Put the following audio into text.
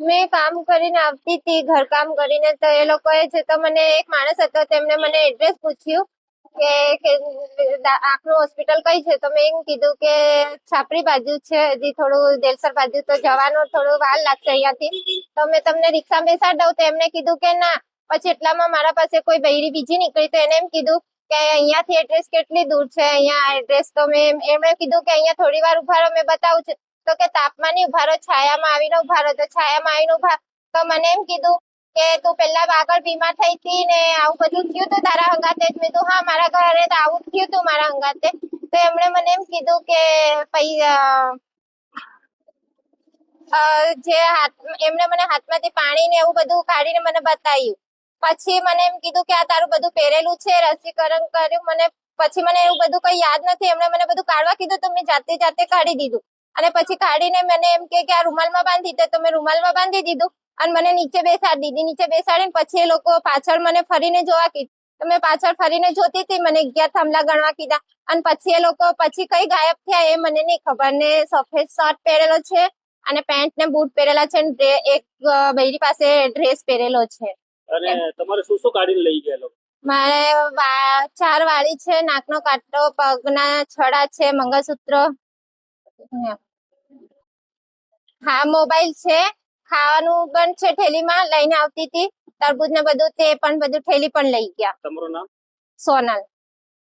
મેં કામ કરીને આવતી હતી, ઘરકામ કરીને, તો એ લોકોએ છે તો મને એક માણસ હતો, તેમણે મને એડ્રેસ પૂછ્યું કે આંખનું હોસ્પિટલ કઈ છે, તો મેં એમ કીધું કે છાપરી બાજુ છે, હજી થોડું દેલસર બાજુ તો જવાનું થોડું વાર લાગશે અહીંયાથી, તો મેં તમને રિક્ષા બેસાડી દઉં. તો એમને કીધું કે ના. પછી એટલામાં મારા પાસે કોઈ બૈરી બીજી નીકળી, તો એને એમ કીધું કે અહીંયાથી એડ્રેસ કેટલી દૂર છે, અહીંયા એડ્રેસ. તો એમણે કીધું કે અહીંયા થોડી વાર ઉભા રહો, મેં બતાવું છું. તો કે તાપમાં નહીં ઉભા રહો, છાયામાં આવીને ઉભા રહો. તો છાયામાં આવીને ઉભા. તો મને એમ કીધું કે તું પેલા આગળ બીમાર થઈ હતી ને આવું બધું થયું તું તારા હંગાતે. મેં કીધું હા, મારા ઘરે તો આવું થયું તું મારા હંગાતે. તો એમણે મને એમ કીધું કે એમણે મને હાથમાંથી પાણી ને એવું બધું કાઢીને મને બતાવ્યું. પછી મને એમ કીધું કે આ તારું બધું પહેરેલું છે, રસીકરણ કર્યું. પછી મને એવું બધું કઈ યાદ નથી. એમણે મને બધું કાઢવા કીધું, તો મેં જાતે કાઢી દીધું. અને પછી કાઢીને મને એમ કે આ રૂમાલમાં બાંધી દે, તો મેં રૂમાલમાં બાંધી દીધું અને મને નીચે બેસાડી દીધી. નીચે બેસાડીને પછી એ લોકો પાછળ મને ફરીને જોવા કીધું. તો મેં પાછળ ફરીને જોતી હતી, મને 11 થાંભલા ગણવા કીધા. અને પછી એ લોકો પછી કઈ ગાયબ થયા એ મને નહીં ખબર. ને સફેદ શર્ટ પહેરેલો છે અને પેન્ટ ને બૂટ પહેરેલા છે, ને એક બૈરી પાસે ડ્રેસ પહેરેલો છે. અને તમારે શું શું કાઢીને લઈ ગયા લોકો? મારે 4 વાળી છે, નાકનો કાંટો, પગના છડા છે, મંગળસૂત્ર. હા, મોબાઈલ છે, ખાવાનું પણ છે, થેલીમાં લઈને આવતી હતી. તરબૂજ ને બધું, તે પણ બધું થેલી પણ લઈ ગયા. તમારું નામ? સોનલ.